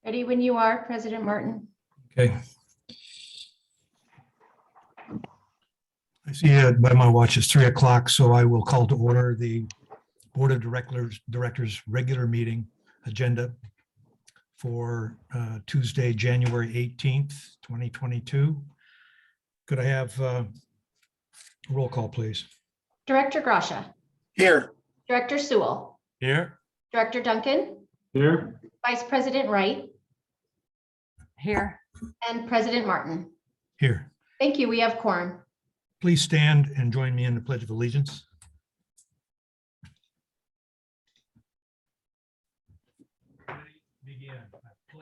Ready when you are, President Martin. Okay. I see by my watch it's 3 o'clock, so I will call to order the Board of Directors regular meeting agenda for Tuesday, January 18th, 2022. Could I have a roll call, please? Director Grasha, Here. Director Sewell, Here. Director Duncan, Here. Vice President Wright, Here. and President Martin. Here. Thank you. We have quorum. Please stand and join me in the Pledge of Allegiance. Begin.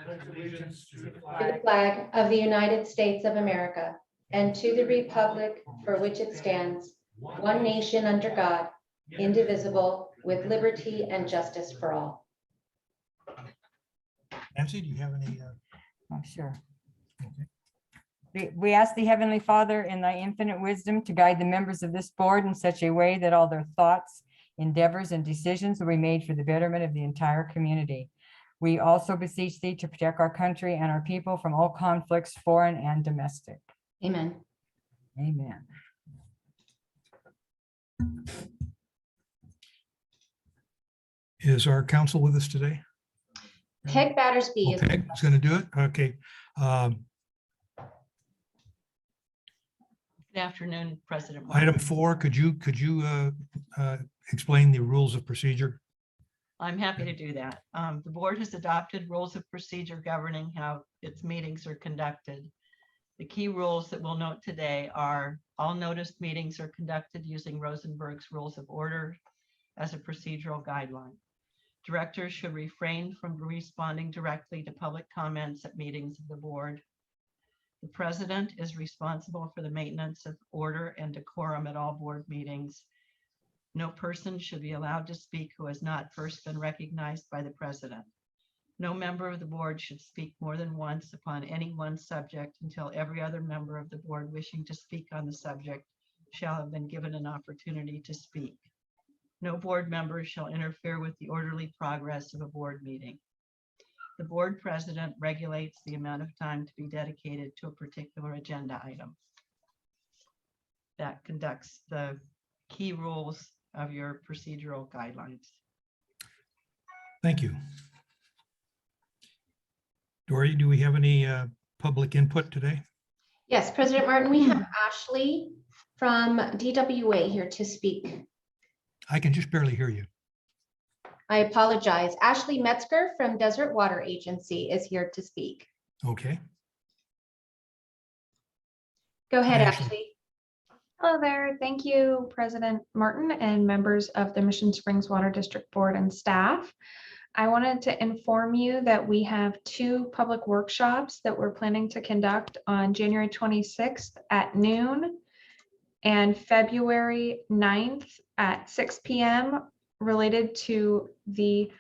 I pledge allegiance to the To flag the flag of the United States of America and to the republic for which it stands, one nation under God, indivisible, with liberty and justice for all. Nancy, do you have any? Oh, sure. Okay. We ask the Heavenly Father in thy infinite wisdom to guide the members of this board in such a way that all their thoughts, endeavors, and decisions will be made for the betterment of the entire community. We also beseech thee to protect our country and our people from all conflicts, foreign and domestic. Amen. Amen. Is our council with us today? Peg Battersby is Peg is going to do it. Okay. Good afternoon, President. Item 4, could you explain the rules of procedure? I'm happy to do that. The board has adopted rules of procedure governing how its meetings are conducted. The key rules that we'll note today are all noticed meetings are conducted using Rosenberg's Rules of Order as a procedural guideline. Directors should refrain from responding directly to public comments at meetings of the board. The president is responsible for the maintenance of order and decorum at all board meetings. No person should be allowed to speak who has not first been recognized by the president. No member of the board should speak more than once upon any one subject until every other member of the board wishing to speak on the subject shall have been given an opportunity to speak. No board member shall interfere with the orderly progress of a board meeting. The board president regulates the amount of time to be dedicated to a particular agenda item. That conducts the key rules of your procedural guidelines. Thank you. Dory, do we have any public input today? Yes, President Martin, we have Ashley from DWA here to speak. I can just barely hear you. I apologize. Ashley Metzger from Desert Water Agency is here to speak. Okay. Go ahead, Ashley. Ashley. Hello there. Thank you, President Martin and members of the Mission Springs Water District Board and staff. I wanted to inform you that we have 2 public workshops that we're planning to conduct on January 26th at noon and February 9th at 6 p.m. related to the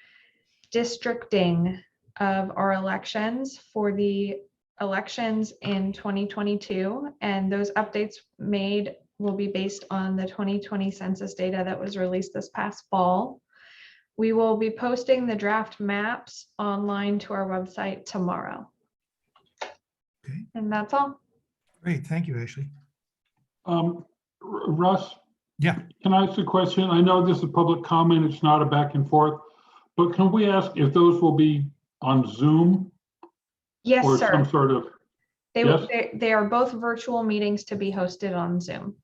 districting of our elections for the elections in 2022. And those updates made will be based on the 2020 census data that was released this past fall. We will be posting the draft maps online to our website tomorrow. Okay. And that's all. Great. Thank you, Ashley. Russ, Yeah. can I ask a question? I know this is public comment, it's not a back and forth, but can we ask if those will be on Zoom Yes, or some sir. sort of, They, yes? they are both virtual meetings to be hosted on Zoom.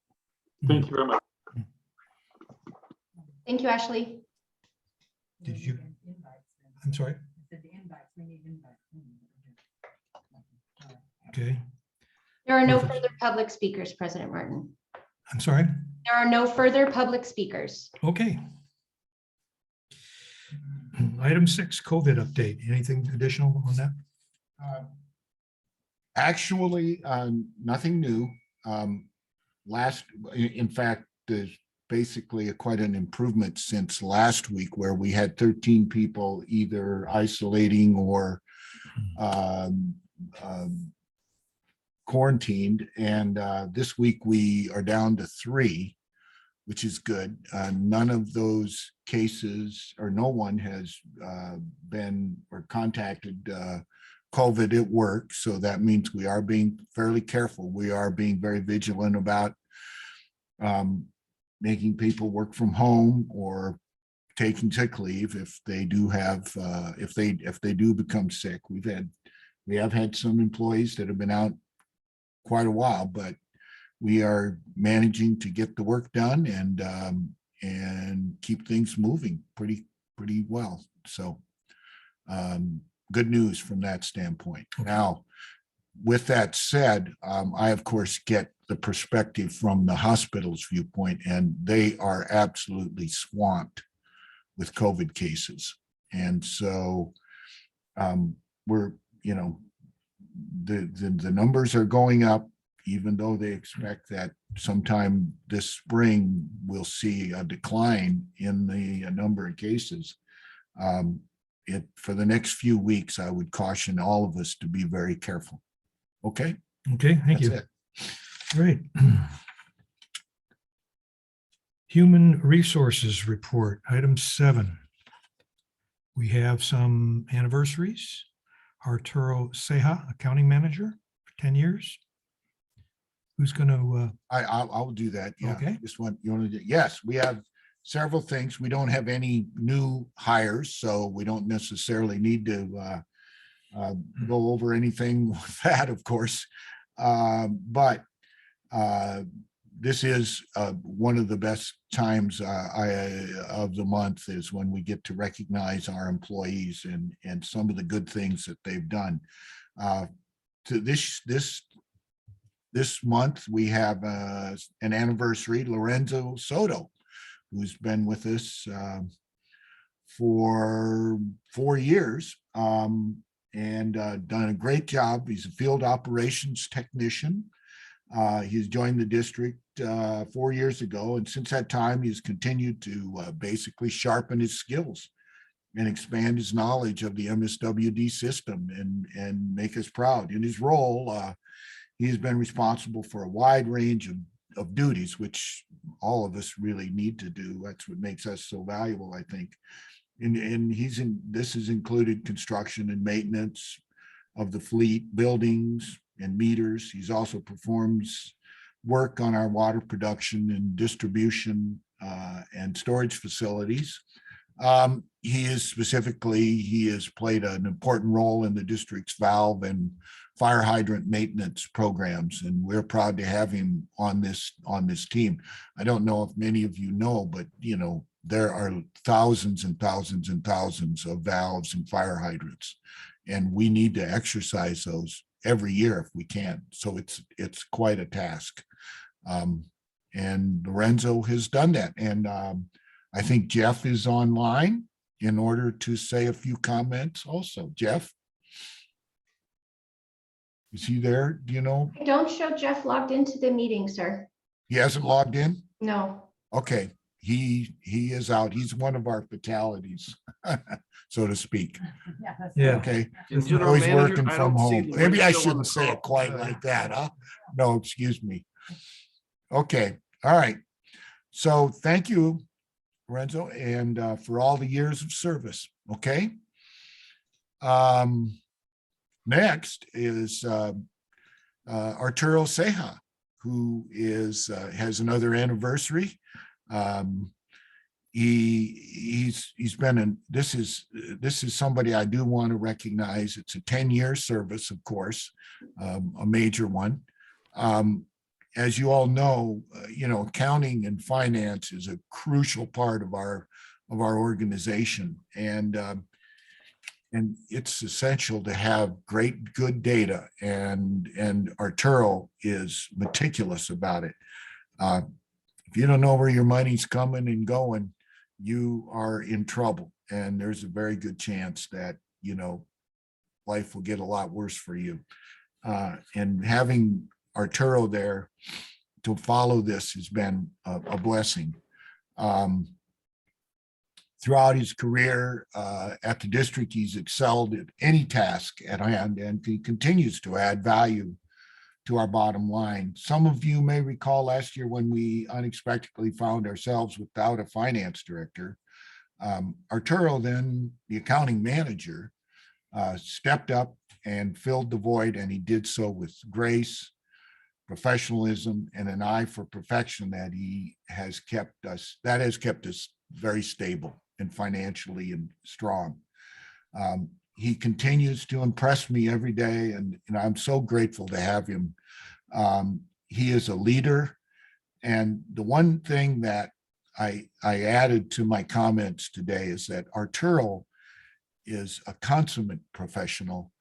Thank you very much. Thank you, Ashley. Did you? I'm sorry. Okay. There are no Perfect. further public speakers, President Martin. I'm sorry. There are no further public speakers. Okay. Item 6, COVID update. Anything additional on that? Actually, nothing new. In fact, there's basically quite an improvement since last week where we had 13 people either isolating or quarantined. And this week we are down to 3. which is good. None of those cases, or no one has been or contacted COVID at work. So that means we are being fairly careful. We are being very vigilant about making people work from home or taking sick leave if they do have, if they do become sick. We have had some employees that have been out quite a while, but we are managing to get the work done and keep things moving pretty well. So good news from that standpoint. Now, with that said, I of course get the perspective from the hospital's viewpoint, and they are absolutely swamped with COVID cases. And so we're, you know, the numbers are going up, even though they expect that sometime this spring we'll see a decline in the number of cases. For the next few weeks, I would caution all of us to be very careful. Okay. Okay, thank That's you. it. Great. Human Resources Report, item 7. We have some anniversaries. Arturo Ceja, Accounting Manager for 10 years. Who's going to, I'll do that. Yeah. Okay. You want to do? Yes, we have several things. We don't have any new hires, so we don't necessarily need to go over anything with that, of course. But this is one of the best times of the month is when we get to recognize our employees and some of the good things that they've done. To this month, we have an anniversary, Lorenzo Soto, who's been with us for 4 years and done a great job. He's a field operations technician. He's joined the district 4 years ago, and since that time, he's continued to basically sharpen his skills and expand his knowledge of the MSWD system and make us proud. In his role, he's been responsible for a wide range of duties, which all of us really need to do. That's what makes us so valuable, I think. And this has included construction and maintenance of the fleet, buildings and meters. He's also performs work on our water production and distribution and storage facilities. He has played an important role in the district's valve and fire hydrant maintenance programs, and we're proud to have him on this team. I don't know if many of you know, but you know, there are thousands and thousands and thousands of valves and fire hydrants, and we need to exercise those every year if we can. So it's quite a task. And Lorenzo has done that. And I think Jeff is online in order to say a few comments also. Jeff? Is he there? Do you know? I don't show Jeff logged into the meeting, sir. He hasn't logged in? No. Okay, he is out. He's one of our fatalities, so to speak. yeah, Okay, And General always Manager, working I from don't see home. the Maybe I ratio on shouldn't the say it call. quite like that, huh? No, excuse me. Okay, all right. So thank you, Lorenzo, and for all the years of service. Okay. Next is Arturo Ceja, who has another anniversary. He's been this is somebody I do want to recognize. It's a 10-year service, of course, a major one. As you all know, accounting and finance is a crucial part of our organization, and it's essential to have good data, and Arturo is meticulous about it. If you don't know where your money's coming and going, you are in trouble, and there's a very good chance that life will get a lot worse for you. And having Arturo there to follow this has been a blessing. Throughout his career at the district, he's excelled at any task at hand, and he continues to add value to our bottom line. Some of you may recall last year when we unexpectedly found ourselves without a finance director. Arturo, then the accounting manager, stepped up and filled the void, and he did so with grace, professionalism, and an eye for perfection that has kept us very stable and financially and strong. He continues to impress me every day, and I'm so grateful to have him. He is a leader, and the one thing that I added to my comments today is that Arturo is a consummate professional,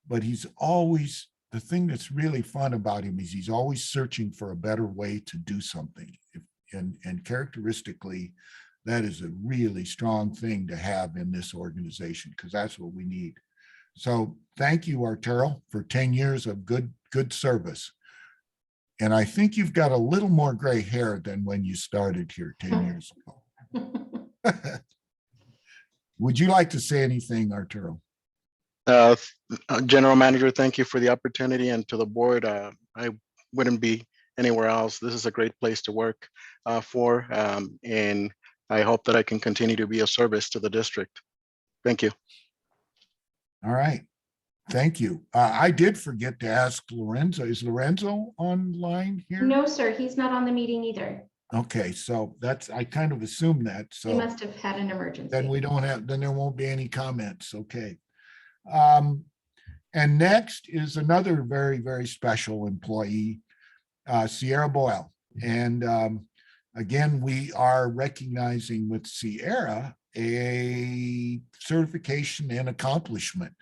but he's always, the thing that's really fun about him is he's always searching for a better way to do something. And characteristically, that is a really strong thing to have in this organization, because that's what we need. So thank you, Arturo, for 10 years of good service. And I think you've got a little more gray hair than when you started here 10 years ago. Would you like to say anything, Arturo? General Manager, thank you for the opportunity, and to the board. I wouldn't be anywhere else. This is a great place to work and I hope that I can continue to be of service to the district. Thank you. All right. Thank you. I did forget to ask Lorenzo. Is Lorenzo online here? No, sir, he's not on the meeting either. Okay, so I kind of assumed that. So He must have had an emergency. then there won't be any comments. Okay. And next is another very, very special employee, Sierra Boyle. And again, we are recognizing with Sierra a certification and accomplishment.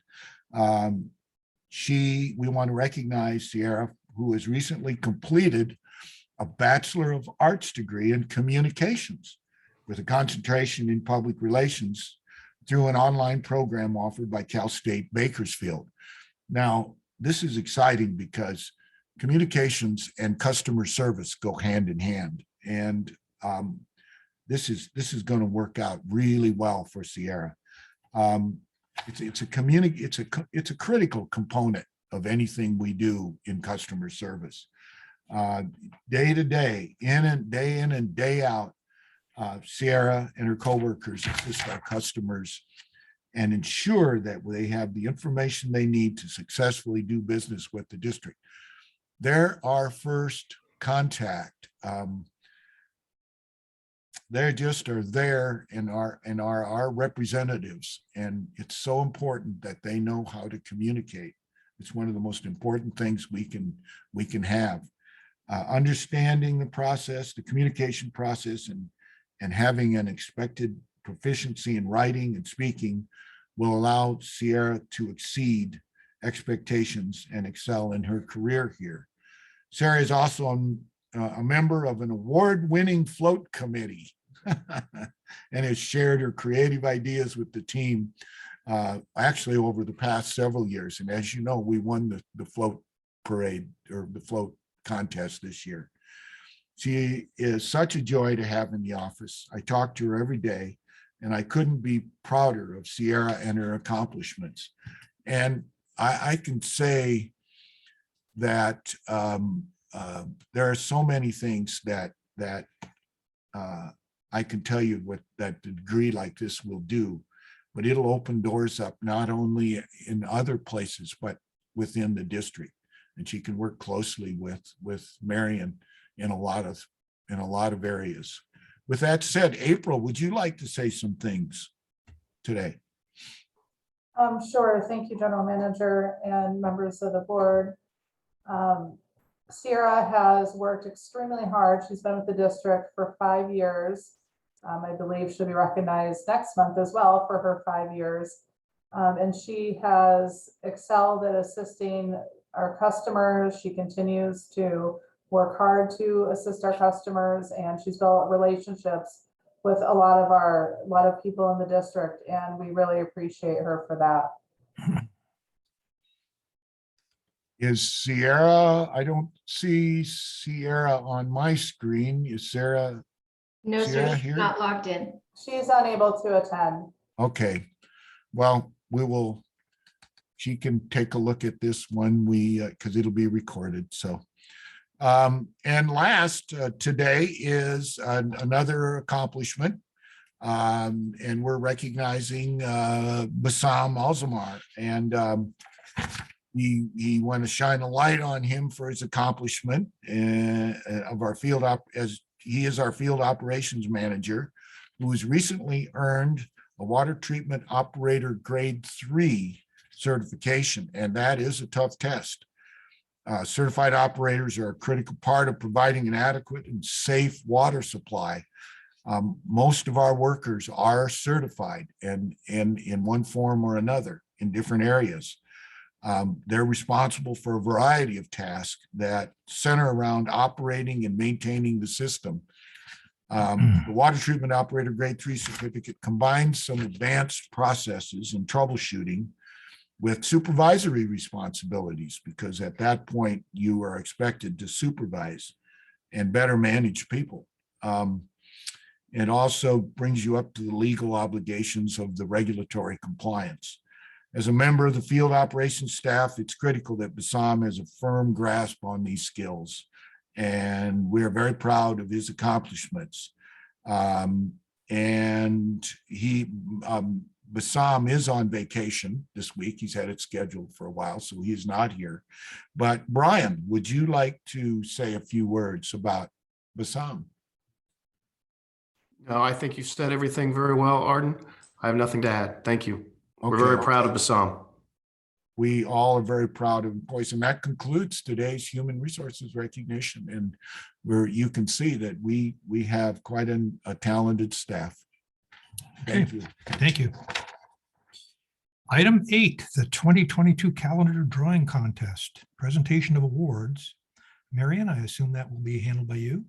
We want to recognize Sierra, who has recently completed a Bachelor of Arts degree in communications with a concentration in public relations through an online program offered by Cal State Bakersfield. Now, this is exciting because communications and customer service go hand in hand. And this is going to work out really well for Sierra. It's a critical component of anything we do in customer service. Day to day, in and day out, Sierra and her coworkers assist our customers and ensure that they have the information they need to successfully do business with the district. They're our first contact. They just are there and are our representatives, and it's so important that they know how to communicate. It's one of the most important things we can have. Understanding the process, the communication process, and having an expected proficiency in writing and speaking will allow Sierra to exceed expectations and excel in her career here. Sierra is also a member of an award-winning float committee and has shared her creative ideas with the team actually over the past several years. And as you know, we won the float parade or the float contest this year. She is such a joy to have in the office. I talk to her every day, and I couldn't be prouder of Sierra and her accomplishments. And I can say that there are so many things that I can tell you what that degree like this will do, but it'll open doors up not only in other places, but within the district. And she can work closely with Marion in a lot of areas. With that said, April, would you like to say some things today? Sure. Thank you, General Manager and members of the board. Sierra has worked extremely hard. She's been with the district for 5 years. I believe she'll be recognized next month as well for her 5 years. And she has excelled at assisting our customers. She continues to work hard to assist our customers, and she's built relationships with a lot of people in the district, and we really appreciate her for that. Is Sierra, I don't see Sierra on my screen. Is Sarah? No, Sierra sir, she's here? not logged in. She's unable to attend. Okay, well, she can take a look at this when because it'll be recorded. So, and last, today is another accomplishment. And we're recognizing Bassam Alzamar. And we want to shine a light on him for his accomplishment of our field as he is our field operations manager, who has recently earned a water treatment operator grade 3 certification. And that is a tough test. Certified operators are a critical part of providing an adequate and safe water supply. Most of our workers are certified and in one form or another in different areas. They're responsible for a variety of tasks that center around operating and maintaining the system. The water treatment operator grade 3 certificate combines some advanced processes and troubleshooting with supervisory responsibilities, because at that point you are expected to supervise and better manage people. It also brings you up to the legal obligations of the regulatory compliance. As a member of the field operations staff, it's critical that Bassam has a firm grasp on these skills, and we're very proud of his accomplishments. And Bassam is on vacation this week. He's had it scheduled for a while, so he's not here. But Brian, would you like to say a few words about Bassam? No, I think you said everything very well, Arden. I have nothing to add. Thank you. We're Okay. very proud of Bassam. We all are very proud of Boyce, and that concludes today's human resources recognition. And where you can see that we have quite a talented staff. Thank Okay. you. Thank you. Item 8, the 2022 calendar drawing contest, presentation of awards. Marion, I assume that will be handled by you.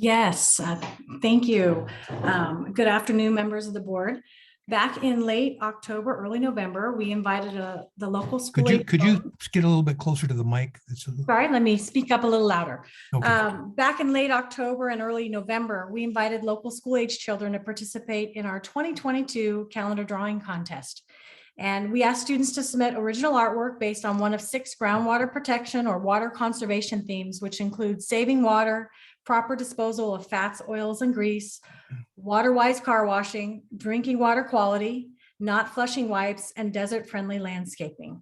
Yes, thank you. Good afternoon, members of the board. Back in late October, early November, we invited the local school. Could you get a little bit closer to the mic? Sorry, let me speak up a little louder. Okay. Back in late October and early November, we invited local school age children to participate in our 2022 calendar drawing contest. And we asked students to submit original artwork based on one of 6 groundwater protection or water conservation themes, which include saving water, proper disposal of fats, oils, and grease, water-wise car washing, drinking water quality, not flushing wipes, and desert-friendly landscaping.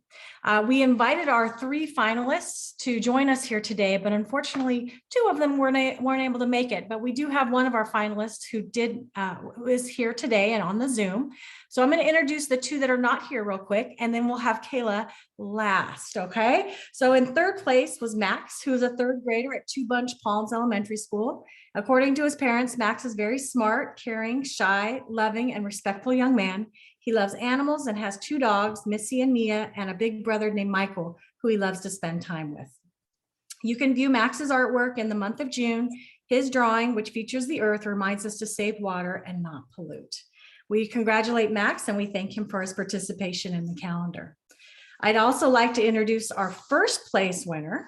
We invited our 3 finalists to join us here today, but unfortunately, 2 of them weren't able to make it. But we do have one of our finalists who is here today and on the Zoom. So I'm going to introduce the 2 that are not here real quick, and then we'll have Kayla last, okay? So in 3rd place was Max, who is a 3rd grader at Two Bunch Palms Elementary School. According to his parents, Max is very smart, caring, shy, loving, and respectful young man. He loves animals and has 2 dogs, Missy and Mia, and a big brother named Michael, who he loves to spend time with. You can view Max's artwork in the month of June. His drawing, which features the earth, reminds us to save water and not pollute. We congratulate Max and we thank him for his participation in the calendar. I'd also like to introduce our 1st place winner.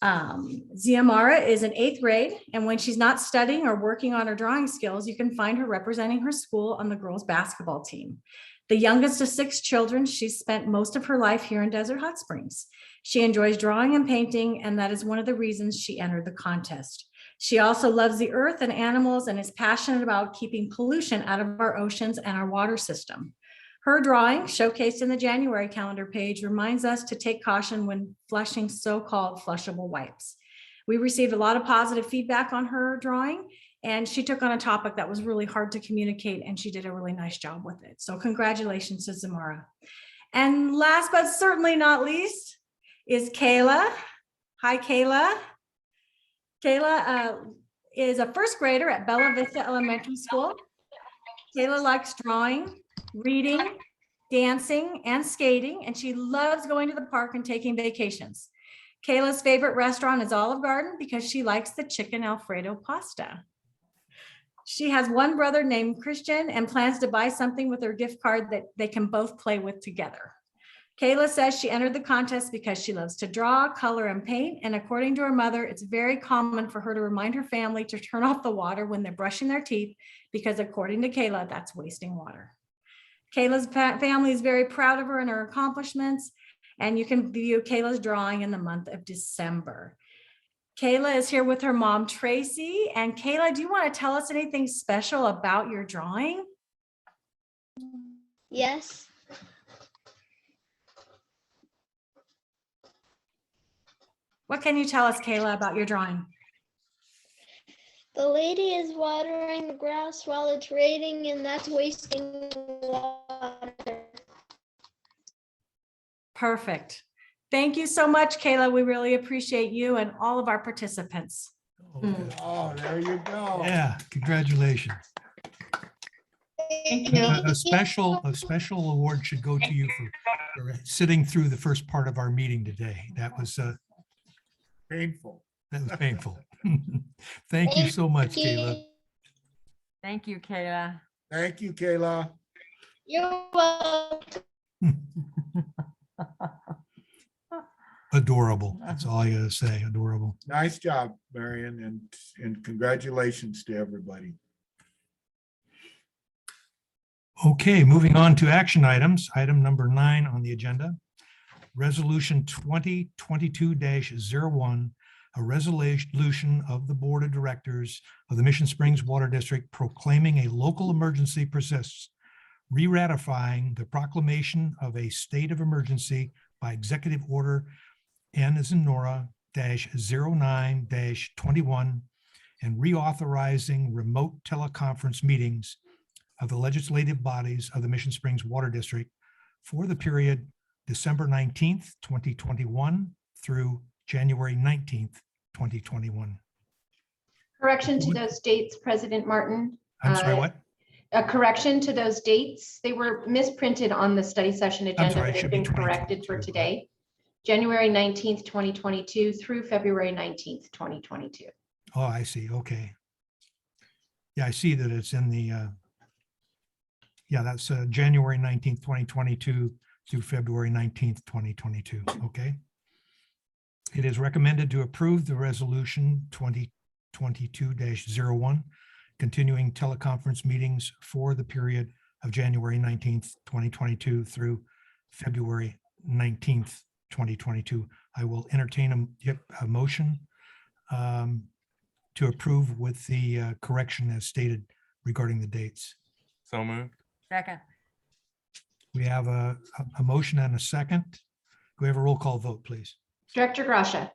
Ziamara is in 8th grade, and when she's not studying or working on her drawing skills, you can find her representing her school on the girls' basketball team. The youngest of 6 children, she's spent most of her life here in Desert Hot Springs. She enjoys drawing and painting, and that is one of the reasons she entered the contest. She also loves the earth and animals and is passionate about keeping pollution out of our oceans and our water system. Her drawing, showcased in the January calendar page, reminds us to take caution when flushing so-called flushable wipes. We received a lot of positive feedback on her drawing, and she took on a topic that was really hard to communicate, and she did a really nice job with it. So congratulations to Zamara. And last but certainly not least is Kayla. Hi, Kayla. Kayla is a 1st grader at Bella Vista Elementary School. Kayla likes drawing, reading, dancing, and skating, and she loves going to the park and taking vacations. Kayla's favorite restaurant is Olive Garden because she likes the chicken Alfredo pasta. She has one brother named Christian and plans to buy something with her gift card that they can both play with together. Kayla says she entered the contest because she loves to draw, color, and paint. And according to her mother, it's very common for her to remind her family to turn off the water when they're brushing their teeth, because according to Kayla, that's wasting water. Kayla's family is very proud of her and her accomplishments, and you can view Kayla's drawing in the month of December. Kayla is here with her mom, Tracy. And Kayla, do you want to tell us anything special about your drawing? Yes. What can you tell us, Kayla, about your drawing? The lady is watering the grass while it's raining, and that's wasting water. Perfect. Thank you so much, Kayla. We really appreciate you and all of our participants. Oh, there you go. Yeah, congratulations. Thank you. A special award should go to you for sitting through the first part of our meeting today. That was Painful. painful. Thank you so much, Kayla. Thank you, Kayla. Thank you, Kayla. You're welcome. Adorable. That's all I gotta say. Adorable. Nice job, Marion, and congratulations to everybody. Okay, moving on to action items. Item number 9 on the agenda. Resolution 2022-01, a resolution of the Board of Directors of the Mission Springs Water District proclaiming a local emergency persists, re-ratifying the proclamation of a state of emergency by Executive Order N as in Nora -09-21, and reauthorizing remote teleconference meetings of the legislative bodies of the Mission Springs Water District for the period December 19th, 2021 through January 19th, 2021. Correction to those dates, President Martin. I'm sorry, what? A correction to those dates. They were misprinted on the study session agenda, sorry, it but should have be been corrected for 2022. today. January 19th, 2022 through February 19th, 2022. Oh, I see. Okay. Yeah, I see that it's in the, yeah, that's January 19th, 2022 through February 19th, 2022. Okay. It is recommended to approve the resolution 2022-01, continuing teleconference meetings for the period of January 19th, 2022 through February 19th, 2022. I will entertain a motion to approve with the correction as stated regarding the dates. So moved. Second. We have a motion and a second. Can we have a roll call vote, please? Director Gracia,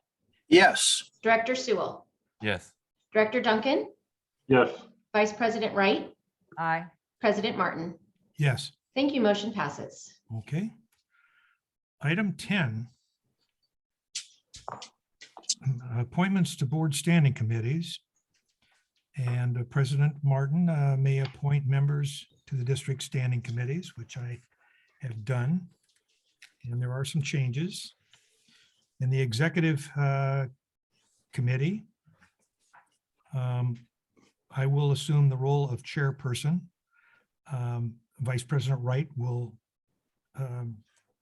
Yes. Director Sewell, Yes. Director Duncan, Yes. Vice President Wright, Aye. President Martin. Yes. Thank you. Motion passes. Okay. Item 10. Appointments to board standing committees. And President Martin may appoint members to the district standing committees, which I have done. And there are some changes. In the executive committee, I will assume the role of chairperson. Vice President Wright will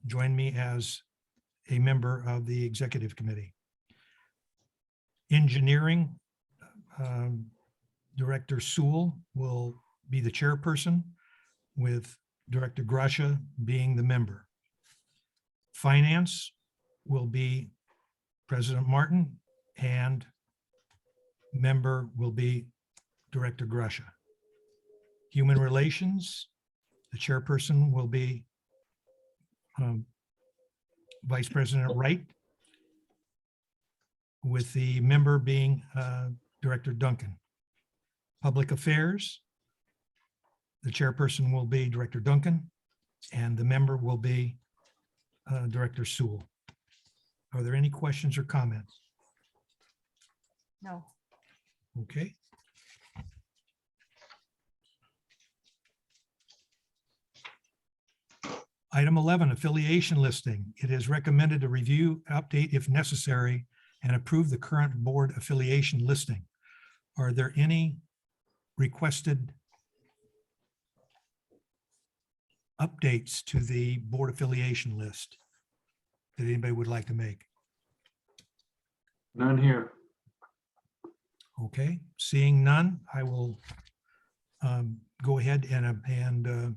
join me as a member of the executive committee. Engineering, Director Sewell will be the chairperson, with Director Gracia being the member. Finance will be President Martin, and member will be Director Gracia. Human Relations, the chairperson will be Vice President Wright, with the member being Director Duncan. Public Affairs, the chairperson will be Director Duncan, and the member will be Director Sewell. Are there any questions or comments? No. Okay. Item 11, affiliation listing. It is recommended to review, update if necessary, and approve the current board affiliation listing. Are there any requested updates to the board affiliation list that anybody would like to make? None here. Okay, seeing none, I will go ahead and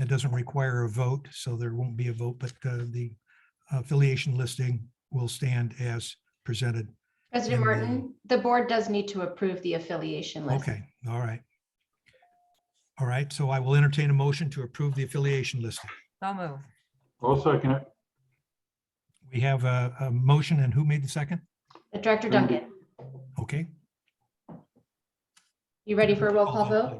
It doesn't require a vote, so there won't be a vote, but the affiliation listing will stand as presented. President in the- Martin, the board does need to approve the affiliation list. Okay, all right. All right, so I will entertain a motion to approve the affiliation listing. So moved. I'll second it. We have a motion, and who made the second? Director Duncan, Okay. you ready for a roll call vote?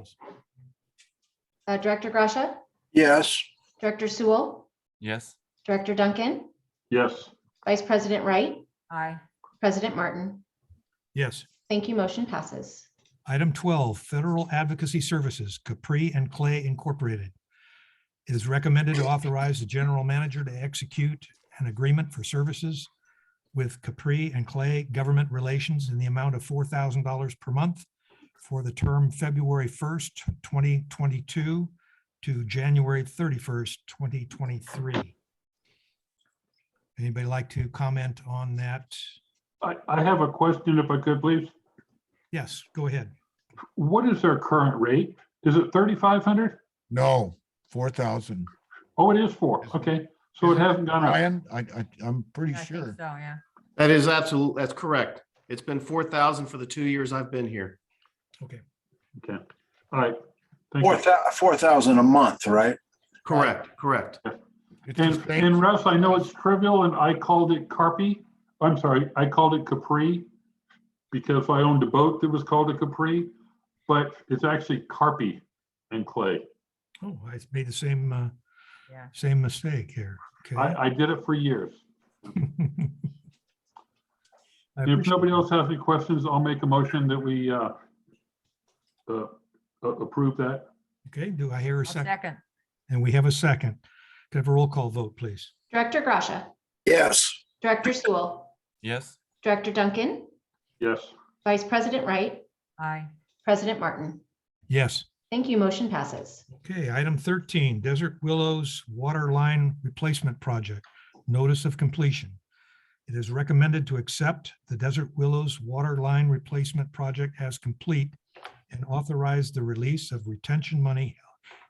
please. Director Gracia, Yes. Director Sewell, Yes. Director Duncan, Yes. Vice President Wright, Aye. President Martin. Yes. Thank you. Motion passes. Item 12, Federal Advocacy Services, Capri and Clay Incorporated. It is recommended to authorize the general manager to execute an agreement for services with Capri and Clay Government Relations in the amount of $4,000 per month for the term February 1st, 2022 to January 31st, 2023. Anybody like to comment on that? I have a question if I could, please. Yes, go ahead. What is their current rate? Is it 3,500? No, 4,000. Oh, it is 4. Okay, so it hasn't gone up. Ryan, I'm pretty I think sure. so, yeah. That is absolute, that's correct. It's been 4,000 for the 2 years I've been here. Okay. Okay, all right. Thank you. 4,000 a month, right? Correct, correct. It's the same- And Russ, I know it's trivial and I called it Carpi. I'm sorry, I called it Capri because I owned a boat that was called a Capri, but it's actually Carpi and Clay. Oh, I made the same, Yeah. same mistake here. Okay. I did it for years. I If appreciate nobody it. else has any questions, I'll make a motion that we approve that. Okay, do I hear a I'll second? second. And we have a second. Could I have a roll call vote, please? Director Gracia, Yes. Director Sewell, Yes. Director Duncan, Yes, Vice President Wright, Aye. President Martin. Yes. Thank you. Motion passes. Okay, item 13, Desert Willows Water Line Replacement Project, Notice of Completion. It is recommended to accept the Desert Willows Water Line Replacement Project as complete and authorize the release of retention money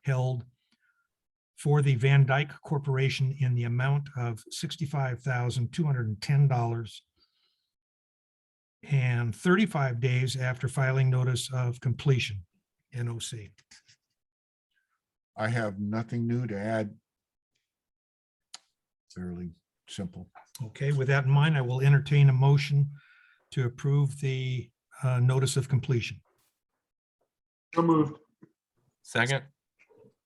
held for the Van Dyke Corporation in the amount of $65,210 and 35 days after filing notice of completion, NOC. I have nothing new to add. Fairly simple. Okay, with that in mind, I will entertain a motion to approve the notice of completion. so moved. Second.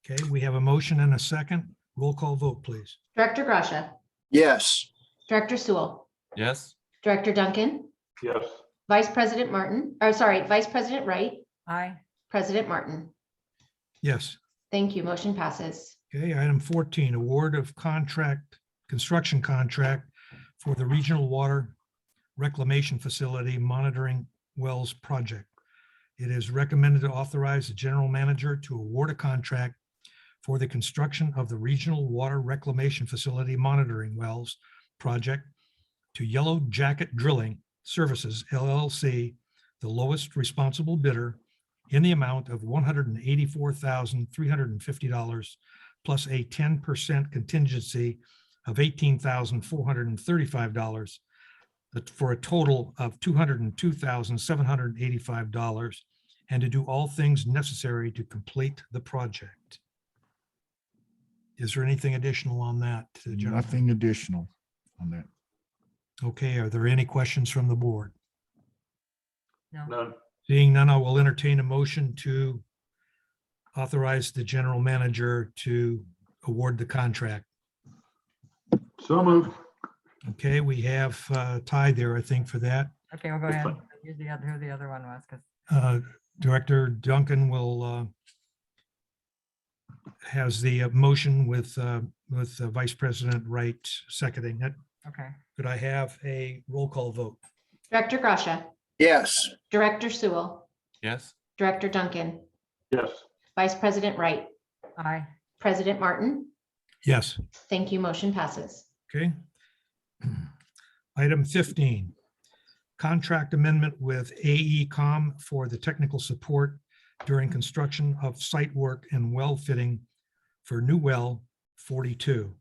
Okay, we have a motion and a second. Roll call vote, please. Director Gracia, Yes. Director Sewell, Yes. Director Duncan, Yes, Vice President Martin, or sorry, Vice President Wright, Aye. President Martin. Yes. Thank you. Motion passes. Okay, item 14, award of contract, construction contract for the Regional Water Reclamation Facility Monitoring Wells Project. It is recommended to authorize the general manager to award a contract for the construction of the Regional Water Reclamation Facility Monitoring Wells Project to Yellow Jacket Drilling Services LLC, the lowest responsible bidder, in the amount of $184,350 plus a 10% contingency of $18,435 for a total of $202,785, and to do all things necessary to complete the project. Is there anything additional on that, John? Nothing additional on that. Okay, are there any questions from the board? none. Seeing none, I will entertain a motion to authorize the general manager to award the contract. So moved. Okay, we have Ty there, I think, for that. Okay, we'll go ahead. Here's the other, who the other one was, because Director Duncan will has the motion with Vice President Wright seconding it. okay. Could I have a roll call vote? Director Gracia, Yes. Director Sewell, Yes. Director Duncan, Yes, Vice President Wright, Aye. President Martin. Yes. Thank you. Motion passes. Okay. Item 15, contract amendment with AECOM for the technical support during construction of site work and well fitting for new well 42.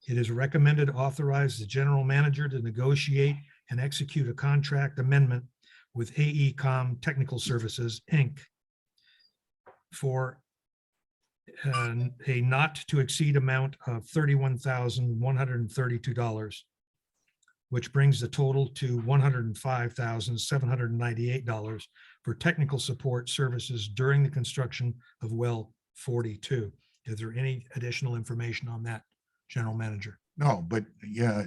It is recommended to authorize the general manager to negotiate and execute a contract amendment with AECOM Technical Services, Inc. for a not to exceed amount of $31,132, which brings the total to $105,798 for technical support services during the construction of well 42. Is there any additional information on that, General Manager? No, but yeah,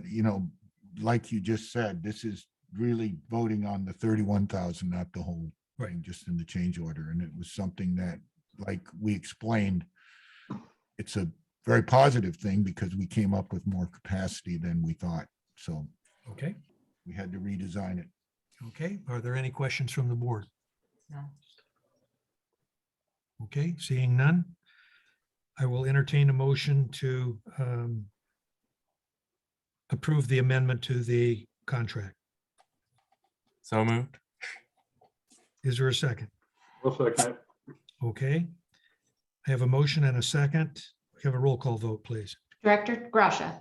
like you just said, this is really voting on the 31,000, not the whole thing, just in the change order. And it was something that, like we explained, it's a very positive thing because we came up with more capacity than we thought. So Okay, we had to redesign it. okay. Are there any questions from the board? No. Okay, seeing none, I will entertain a motion to approve the amendment to the contract. So moved. Is there a second? I'll second it. Okay. I have a motion and a second. We have a roll call vote, please. Director Gracia,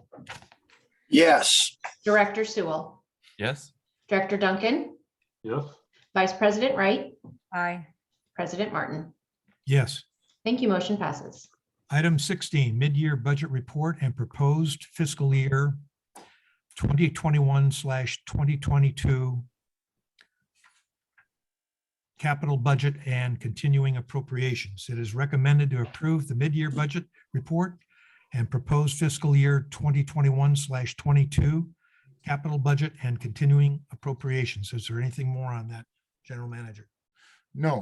Yes. Director Sewell, Yes. Director Duncan, Yes. Vice President Wright, Aye. President Martin. Yes. Thank you. Motion passes. Item 16, mid-year budget report and proposed fiscal year 2021/2022 capital budget and continuing appropriations. It is recommended to approve the mid-year budget report and proposed fiscal year 2021/22 capital budget and continuing appropriations. Is there anything more on that, General Manager? No,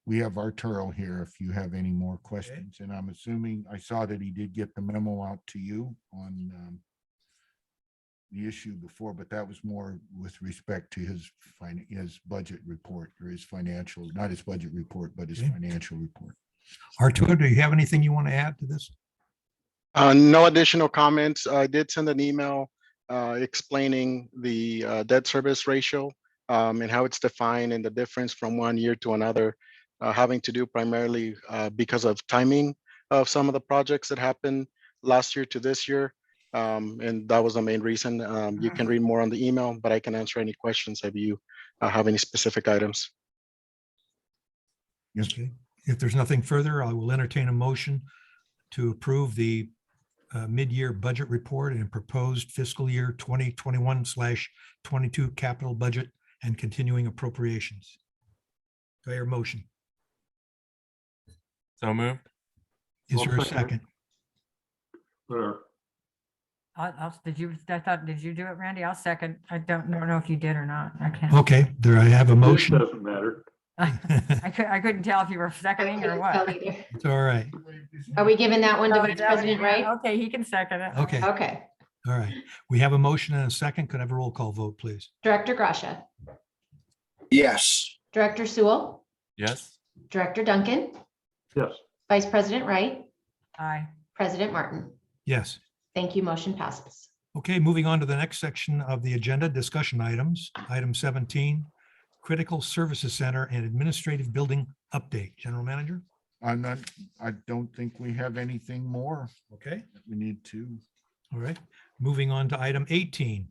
we have Arturo here if you have any more questions. And I'm assuming, I saw that he did get the memo out to you on the issue before, but that was more with respect to his budget report, or his financial, not his budget report, but his Okay. financial report. Arturo, do you have anything you want to add to this? No additional comments. I did send an email explaining the debt service ratio and how it's defined and the difference from one year to another, having to do primarily because of timing of some of the projects that happened last year to this year. And that was the main reason. You can read more on the email, but I can answer any questions if you have any specific items. Yes. Okay. If there's nothing further, I will entertain a motion to approve the mid-year budget report and proposed fiscal year 2021/22 capital budget and continuing appropriations. Do I hear a motion? So moved. Is I'll there a second it. second? There. Did you do it, Randy? I'll second. I don't know if you did or not. I can't. Okay, there I have a This motion. doesn't matter. I couldn't tell if you were seconding or what. It's all right. Are we giving that one to Oh, Vice President Wright? Okay, he can second it. Okay, Okay. all right. We have a motion and a second. Could I have a roll call vote, please? Director Gracia, Yes. Director Sewell, Yes. Director Duncan, Yes. Vice President Wright, Aye. President Martin. Yes. Thank you. Motion passes. Okay, moving on to the next section of the agenda, discussion items. Item 17, Critical Services Center and Administrative Building Update. General Manager? I don't think we have anything more Okay, that we need to. all right. Moving on to item 18.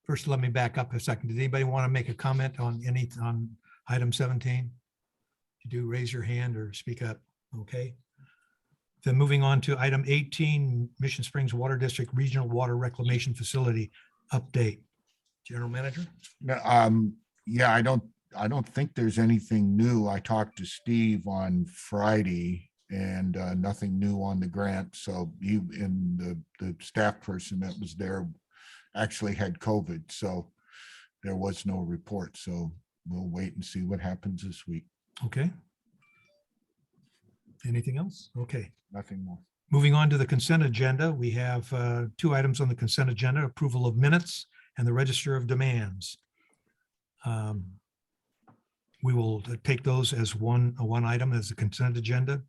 First, let me back up a second. Does anybody want to make a comment on item 17? If you do, raise your hand or speak up. Okay. Then moving on to item 18, Mission Springs Water District Regional Water Reclamation Facility Update. General Manager? No, yeah, I don't think there's anything new. I talked to Steve on Friday and nothing new on the grant. So the staff person that was there actually had COVID, so there was no report. So we'll wait and see what happens this week. Okay. Anything else? Okay. Nothing more. Moving on to the consent agenda, we have two items on the consent agenda, approval of minutes and the register of demands. We will take those as one item as a consent agenda.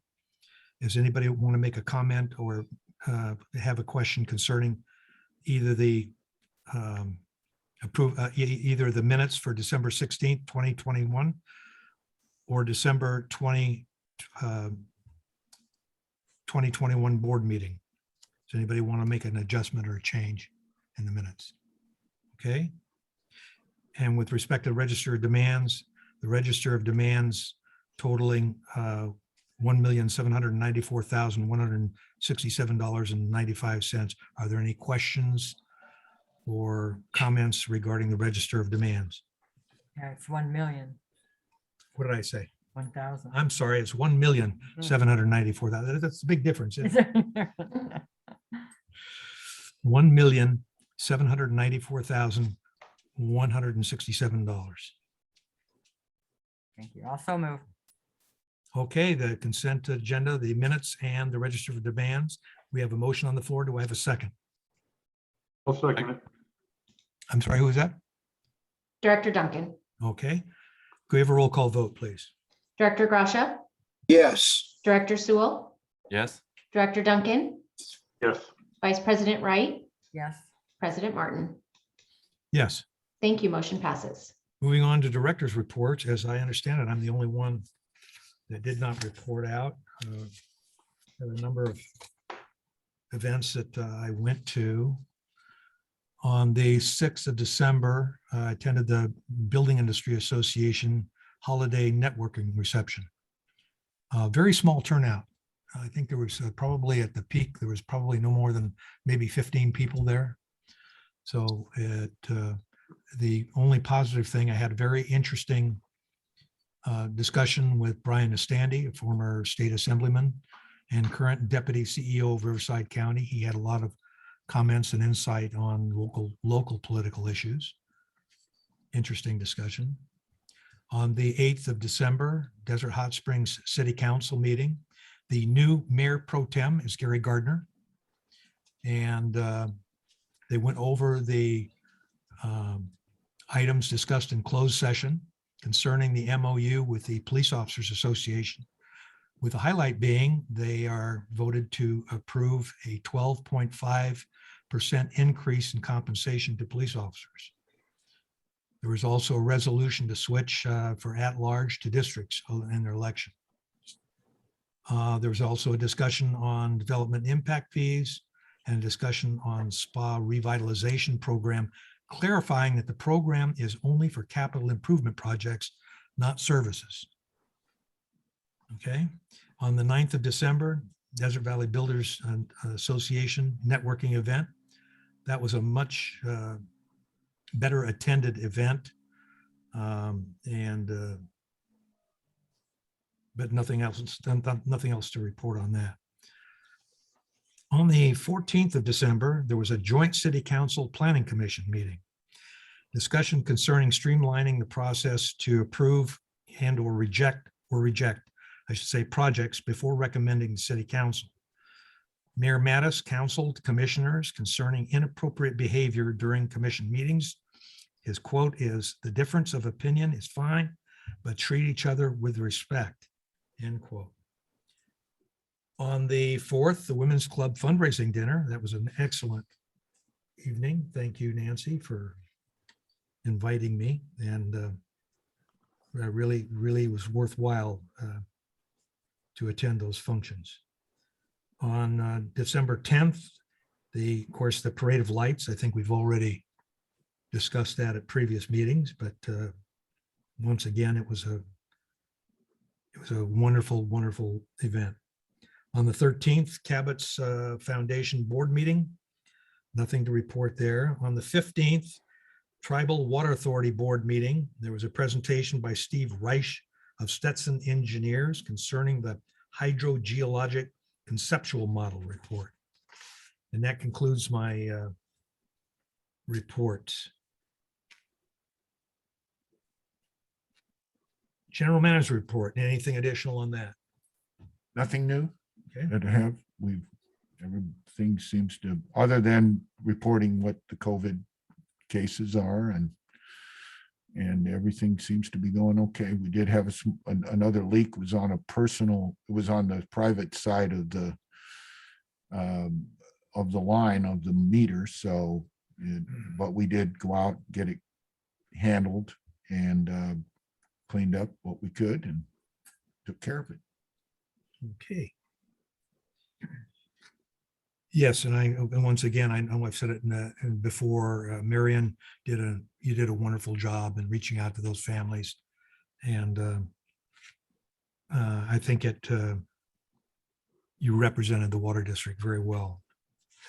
Does anybody want to make a comment or have a question concerning either the either the minutes for December 16th, 2021 or December 20, 2021 board meeting. Does anybody want to make an adjustment or a change in the minutes? Okay. And with respect to register of demands, the register of demands totaling $1,794,167.95. Are there any questions or comments regarding the register of demands? Yeah, it's 1,000,000, What did I say? 1,000. I'm sorry, it's 1,794,000. That's a big difference. Isn't it? $1,794,167. Thank you. Also move. Okay, the consent agenda, the minutes, and the register of demands. We have a motion on the floor. Do I have a second? I'll second it. I'm sorry, who is that? Director Duncan, Okay. Could we have a roll call vote, please? Director Gracia, Yes. Director Sewell, Yes. Director Duncan, Yes. Vice President Wright, Yes. President Martin. Yes. Thank you. Motion passes. Moving on to director's reports. As I understand it, I'm the only one that did not report out. Had a number of events that I went to. On the 6th of December, I attended the Building Industry Association Holiday Networking Reception. Very small turnout. I think there was probably at the peak, there was probably no more than maybe 15 people there. So the only positive thing, I had a very interesting discussion with Brian Estandi, a former state assemblyman and current deputy CEO of Riverside County. He had a lot of comments and insight on local political issues. Interesting discussion. On the 8th of December, Desert Hot Springs City Council meeting. The new mayor pro tem is Gary Gardner. And they went over the items discussed in closed session concerning the MOU with the Police Officers Association, with the highlight being they are voted to approve a 12.5% increase in compensation to police officers. There was also a resolution to switch for at-large to districts in their election. There was also a discussion on development impact fees and a discussion on spa revitalization program, clarifying that the program is only for capital improvement projects, not services. Okay. On the 9th of December, Desert Valley Builders Association networking event. That was a much better attended event, but nothing else to report on that. On the 14th of December, there was a joint city council planning commission meeting. Discussion concerning streamlining the process to approve and or reject, I should say, projects before recommending to city council. Mayor Mattis counseled commissioners concerning inappropriate behavior during commission meetings. His quote is, "The difference of opinion is fine, but treat each other with respect," end quote. On the 4th, the Women's Club fundraising dinner. That was an excellent evening. Thank you, Nancy, for inviting me. And really was worthwhile to attend those functions. On December 10th, of course, the Parade of Lights. I think we've already discussed that at previous meetings, but once again, it was a wonderful, wonderful event. On the 13th, Cabot's Foundation board meeting. Nothing to report there. On the 15th, Tribal Water Authority board meeting. There was a presentation by Steve Reich of Stetson Engineers concerning the hydrogeologic conceptual model report. And that concludes my report. General Manager report. Anything additional on that? Nothing new Okay. that I have. Everything seems to, other than reporting what the COVID cases are, and everything seems to be going okay. We did have another leak. It was on it was on the private side of the line of the meter. So, but we did go out, get it handled, and cleaned up what we could and took care of it. Okay. Yes, and once again, I know I've said it before, Marion you did a wonderful job in reaching out to those families. And I think you represented the water district very well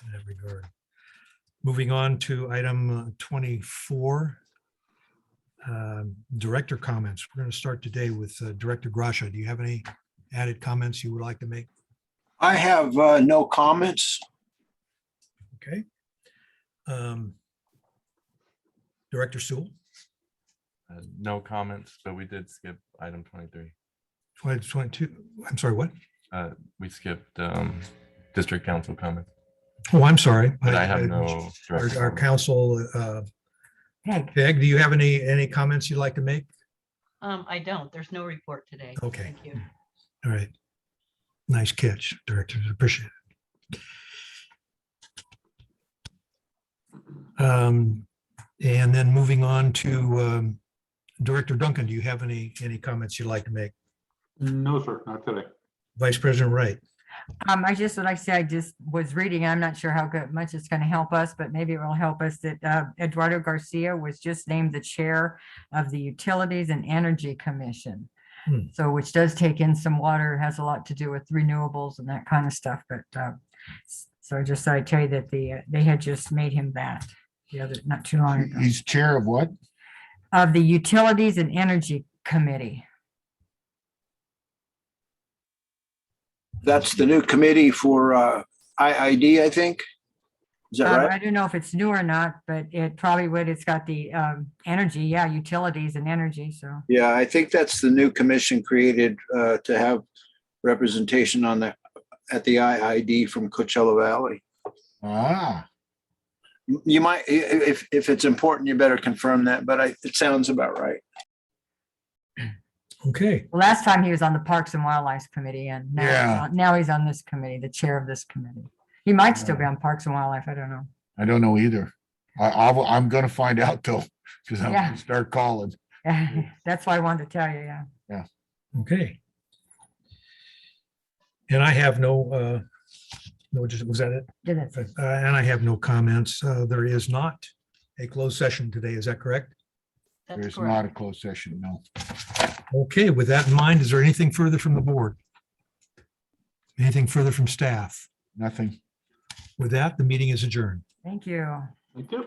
in that regard. Moving on to item 24. Director comments. We're going to start today with Director Grasha. Do you have any added comments you would like to make? I have no comments. Okay. Director Sewell, No comments, but we did skip item 23. 22. I'm sorry, what? We skipped district council comments, Oh, I'm sorry. but I have no. Our direct comments. council, Peg. Peg, do you have any comments you'd like to make? I don't. There's no report today. Okay. Thank you. All right. Nice catch, Director. Appreciate it. And then moving on to Director Duncan, do you have any comments you'd like to make? No, sir, not today. Vice President Wright. I just, like I said, I just was reading, I'm not sure how much it's going to help us, but maybe it will help us that Eduardo Garcia was just named the chair of the Utilities and Energy Commission. So which does take in some water, has a lot to do with renewables and that kind of stuff. But so I just thought I'd tell you that they had just made him that not too long ago. He's chair of what? Of the Utilities and Energy Committee. That's the new committee for IID, I think. Is that right? I don't know if it's new or not, but it probably would. It's got the energy, utilities and energy. So Yeah, I think that's the new commission created to have representation on at the IID from Coachella Valley. Ah, You might, if it's important, you better confirm that, but it sounds about right. Okay. well, last time he was on the Parks and Wildlife Committee, and now he's on this committee, the chair of this committee. He might still be on Parks and Wildlife. I don't know. I don't know either. I'm going to find out though, because I'm Yeah. going to start calling. That's why I wanted to tell you. Yeah. Okay. And I have no, was that it? Did it? And I have no comments. There is not a closed session today. Is that correct? That's There's correct. not a closed session, no. Okay, with that in mind, is there anything further from the board? Anything further from staff? Nothing. With that, the meeting is adjourned. Thank you. Thank you.